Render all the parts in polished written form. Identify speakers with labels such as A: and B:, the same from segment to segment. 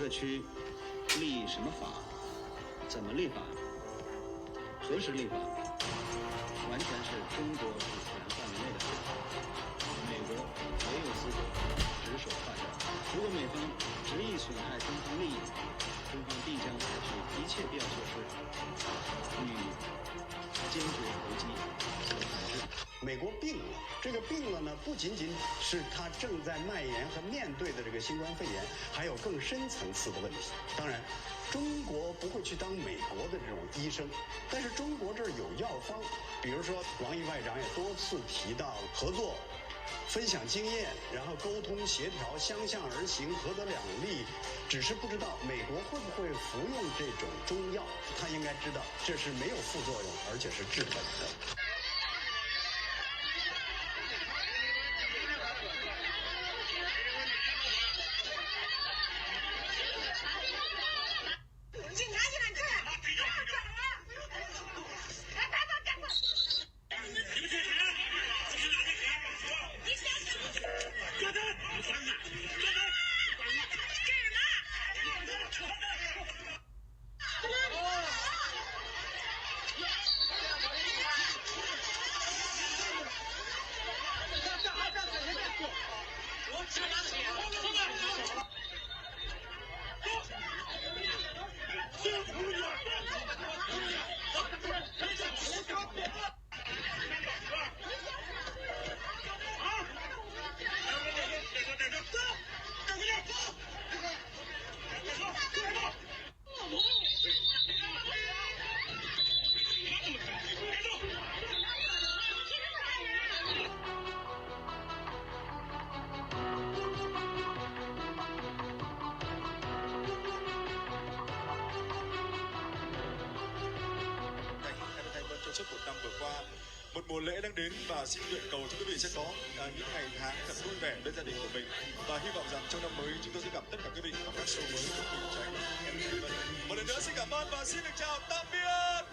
A: 特区立什么法，怎么立法，何时立法，完全是中国主权范围内的事。美国没有资格指手画脚。如果美方执意损害中方利益，中方必将采取一切必要措施，予以坚决回击和反制。
B: 美国病了，这个病了呢，不仅仅是它正在蔓延和面对的这个新冠肺炎，还有更深层次的问题。当然，中国不会去当美国的这种医生，但是中国这儿有药方，比如说王毅外长也多次提到合作、分享经验，然后沟通协调，相向而行，合则两利。只是不知道美国会不会服用这种中药，他应该知道这是没有副作用，而且是治本的。
C: Một mùa lễ đang đến và xin nguyện cầu cho quý vị sẽ có những ngày tháng thật vui vẻ bên gia đình của mình, và hy vọng rằng trong năm mới chúng tôi sẽ gặp tất cả quý vị ở các show mới của Bình Chánh. Một lần nữa xin cảm ơn và xin được chào tạm biệt.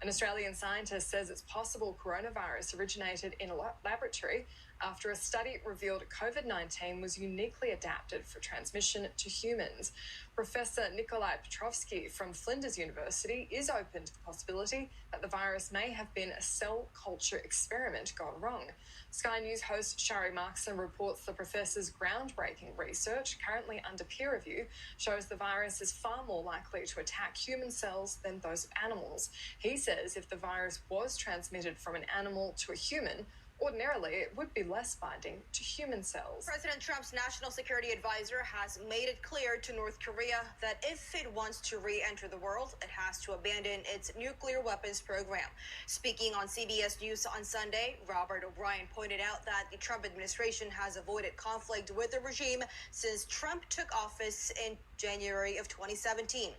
D: An Australian scientist says it's possible coronavirus originated in a laboratory after a study revealed COVID-19 was uniquely adapted for transmission to humans. Professor Nikolai Petrovsky from Flinders University is open to the possibility that the virus may have been a cell culture experiment gone wrong. Sky News host Shari Markson reports the professor's groundbreaking research, currently under peer review, shows the virus is far more likely to attack human cells than those of animals. He says if the virus was transmitted from an animal to a human, ordinarily, it would be less binding to human cells.
E: President Trump's national security advisor has made it clear to North Korea that if it wants to re-enter the world, it has to abandon its nuclear weapons program. Speaking on CBS News on Sunday, Robert O'Brien pointed out that the Trump administration has avoided conflict with the regime since Trump took office in January of 2017.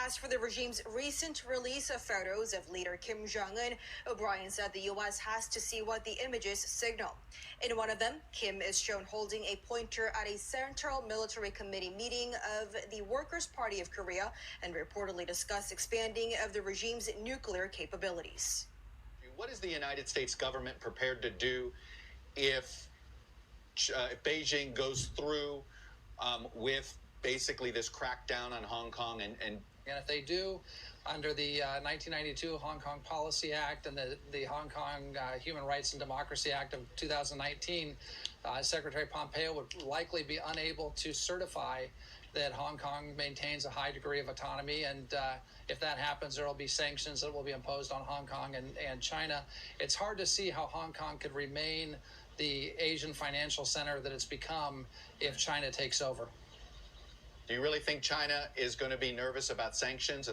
E: As for the regime's recent release of photos of leader Kim Jong-un, O'Brien said the U.S. has to see what the images signal. In one of them, Kim is shown holding a pointer at a Central Military Committee meeting of the Workers' Party of Korea and reportedly discussed expanding of the regime's nuclear capabilities.
F: What is the United States government prepared to do if Beijing goes through with basically this crackdown on Hong Kong and
G: if they do, under the 1992 Hong Kong Policy Act and the Hong Kong Human Rights and Democracy Act of 2019, Secretary Pompeo would likely be unable to certify that Hong Kong maintains a high degree of autonomy. And if that happens, there will be sanctions that will be imposed on Hong Kong and China. It's hard to see how Hong Kong could remain the Asian financial center that it's become if China takes over.
F: Do you really think China is going to be nervous about sanctions?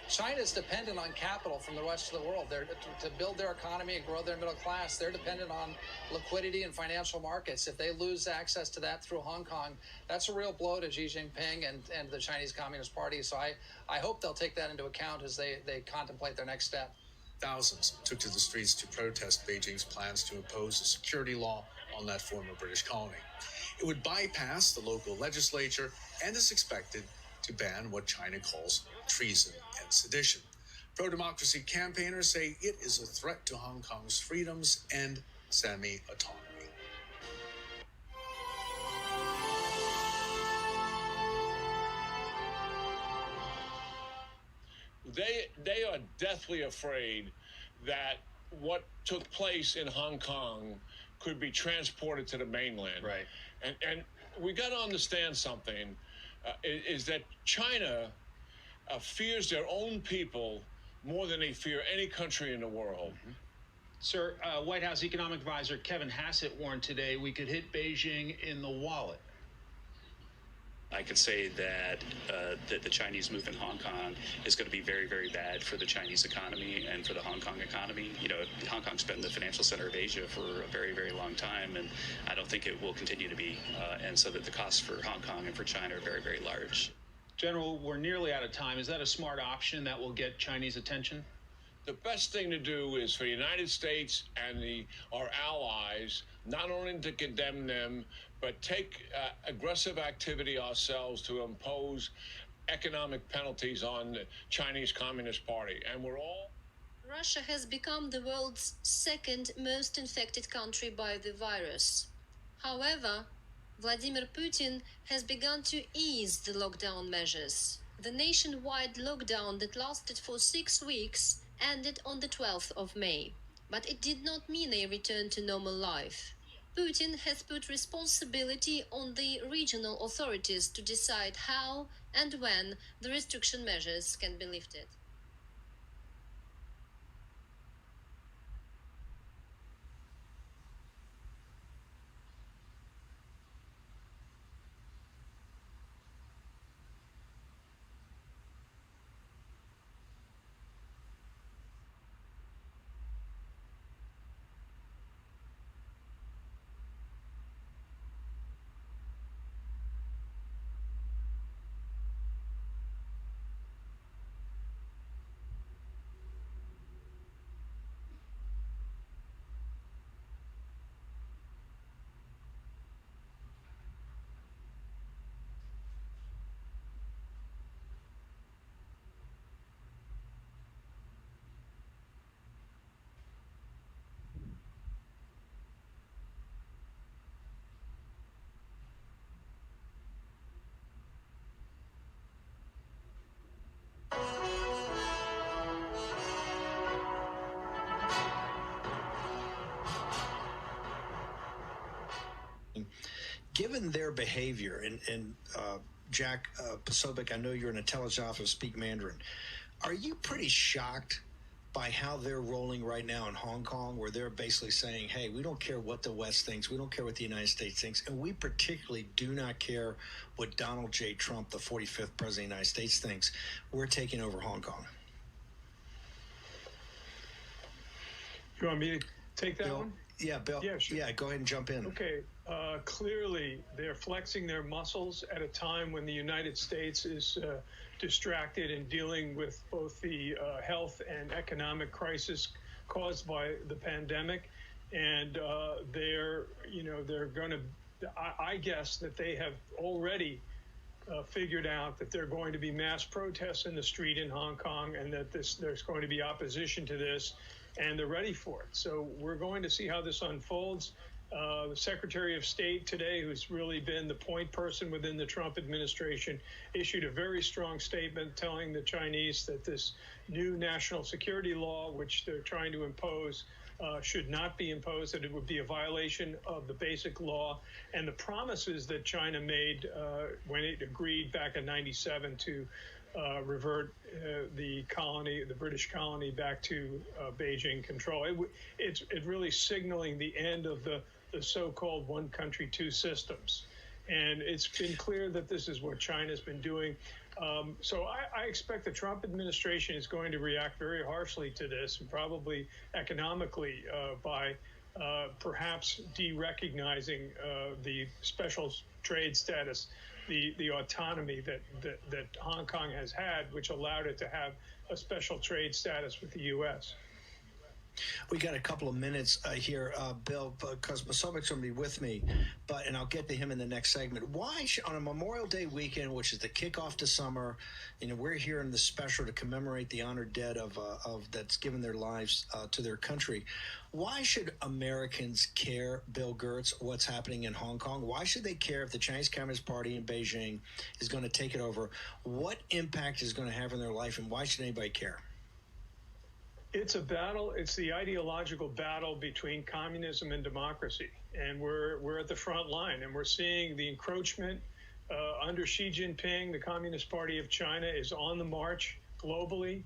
G: China is dependent on capital from the rest of the world. To build their economy and grow their middle class, they're dependent on liquidity and financial markets. If they lose access to that through Hong Kong, that's a real blow to Xi Jinping and the Chinese Communist Party. So I hope they'll take that into account as they contemplate their next step.
H: Thousands took to the streets to protest Beijing's plans to impose a security law on that former British colony. It would bypass the local legislature and is expected to ban what China calls treason and sedition. Pro-democracy campaigners say it is a threat to Hong Kong's freedoms and semi-autonomy.
I: They are deathly afraid that what took place in Hong Kong could be transported to the mainland.
F: Right.
I: And we got to understand something, is that China fears their own people more than they fear any country in the world.
J: Mm-hmm. Sir, White House Economic Advisor Kevin Hassett warned today we could hit Beijing in the wallet.
K: I could say that the Chinese move in Hong Kong is going to be very, very bad for the Chinese economy and for the Hong Kong economy. You know, Hong Kong's been the financial center of Asia for a very, very long time, and I don't think it will continue to be. And so that the costs for Hong Kong and for China are very, very large.
J: General, we're nearly out of time. Is that a smart option that will get Chinese attention?
I: The best thing to do is for the United States and our allies not only to condemn them, but take aggressive activity ourselves to impose economic penalties on the Chinese Communist Party. And we're all...
L: Russia has become the world's second most infected country by the virus. However, Vladimir Putin has begun to ease the lockdown measures. The nationwide lockdown that lasted for 6 weeks ended on the 12th of May, but it did not mean a return to normal life. Putin has put responsibility on the regional authorities to decide how and when the restriction measures can be lifted.
M: Given their behavior, and Jack Posobiec, I know you're an intelligence officer, speak Mandarin. Are you pretty shocked by how they're rolling right now in Hong Kong, where they're basically saying, hey, we don't care what the West thinks, we don't care what the United States thinks, and we particularly do not care what Donald J. Trump, the 45th president of the United States, thinks. We're taking over Hong Kong.
N: You want me to take that
M: Bill,
N: one?
M: Yeah, Bill.
N: Yeah, sure.
M: Yeah, go ahead and jump in.
N: Okay. Clearly, they're flexing their muscles at a time when the United States is distracted and dealing with both the health and economic crisis caused by the pandemic. And they're going to, I guess that they have already figured out that there are going to be mass protests in the street in Hong Kong, and that there's going to be opposition to this, and they're ready for it. So we're going to see how this unfolds. The Secretary of State today, who's really been the point person within the Trump administration, issued a very strong statement telling the Chinese that this new national security law, which they're trying to impose, should not be imposed, that it would be a violation of the basic law and the promises that China made when it agreed back in '97 to revert the British colony back to Beijing control. It's really signaling the end of the so-called one country, two systems. And it's been clear that this is what China's been doing. So I expect the Trump administration is going to react very harshly to this, and probably economically by perhaps de-recognizing the special trade status, the autonomy that Hong Kong has had, which allowed it to have a special trade status with the U.S.
M: We got a couple of minutes here, Bill, because Posobiec's going to be with me, and I'll get to him in the next segment. Why, on a Memorial Day weekend, which is the kickoff to summer, we're here in the special to commemorate the honored dead of that's given their lives to their country. Why should Americans care, Bill Gertz, what's happening in Hong Kong? Why should they care if the Chinese Communist Party in Beijing is going to take it over? What impact is going to have on their life, and why should anybody care?
N: It's a battle. It's the ideological battle between communism and democracy. And we're at the front line, and we're seeing the encroachment under Xi Jinping. The Communist Party of China is on the march globally.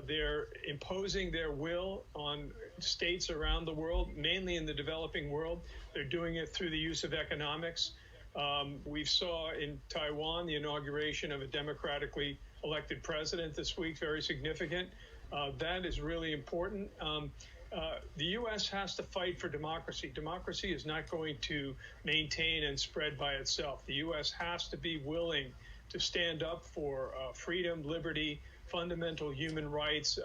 N: They're imposing their will on states around the world, mainly in the developing world. They're doing it through the use of economics. We saw in Taiwan the inauguration of a democratically elected president this week, very significant. That is really important. The U.S. has to fight for democracy. Democracy is not going to maintain and spread by itself. The U.S. has to be willing to stand up for freedom, liberty, fundamental human rights.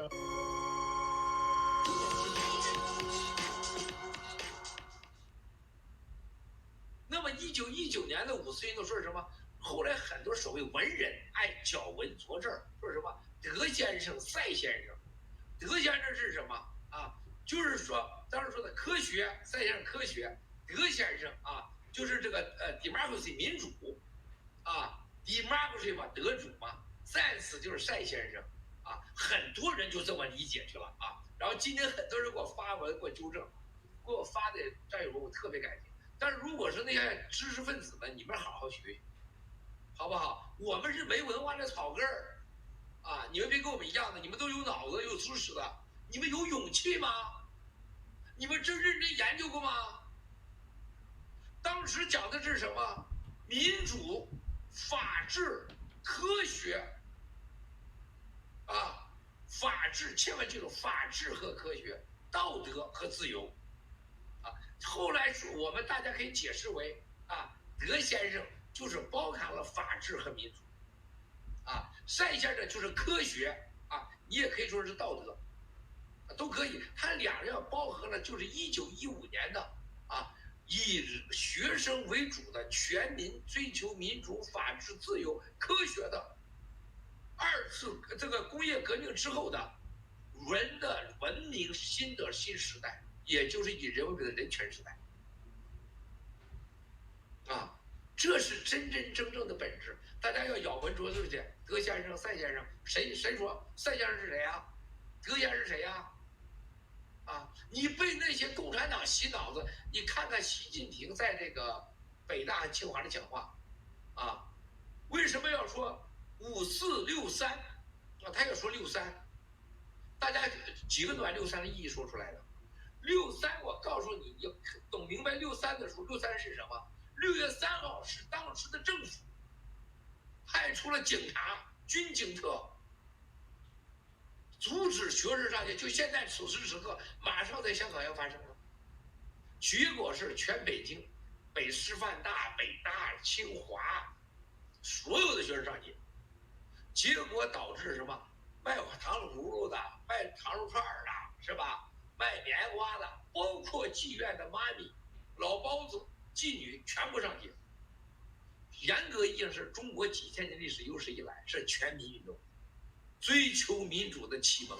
O: 那么1919年的五四运动说是什么？后来很多所谓文人爱矫文作证，说什么德先生、赛先生。德先生是什么啊？就是说当时说的科学，赛先生科学，德先生啊，就是这个democracy 民主啊 ，democracy 嘛德主嘛 ，science 就是赛先生啊，很多人就这么理解去了啊。然后今天很多人给我发文给我纠正，给我发的战友们我特别感谢。但是如果是那些知识分子们，你们好好学，好不好？我们是没文化的草根儿。啊！你们别跟我们一样的，你们都有脑子、有知识的，你们有勇气吗？你们真认真研究过吗？当时讲的是什么？民主、法治、科学。啊，法治，千万记住，法治和科学，道德和自由。啊，后来我们大家可以解释为啊，德先生就是包含了法治和民主。啊，赛先生就是科学啊，你也可以说是道德，都可以。他两样包含了，就是1915年的啊，以学生为主的全民追求民主、法治、自由、科学的二次这个工业革命之后的人的文明新的新时代，也就是以人为本的人权时代。啊，这是真真正正的本质。大家要咬文嚼字去。德先生、赛先生，谁说赛先生是谁呀？德先生是谁呀？啊，你被那些共产党洗脑子，你看看习近平在这个北大和清华的讲话，啊，为什么要说5463啊？他要说63，大家几个能把63的意义说出来的？63，我告诉你，你懂明白63的时候，63是什么？6月3号是当时的政府派出了警察、军警特，阻止学生上学。就现在此时此刻，马上在香港要发生了。结果是全北京、北师范大、北大、清华，所有的学生上街。结果导致什么？卖糖葫芦的、卖糖肉串的，是吧？卖棉花的，包括妓院的妈咪、老包子、妓女，全部上街。严格意义上是中国几千年历史有史以来是全民运动，追求民主的启蒙。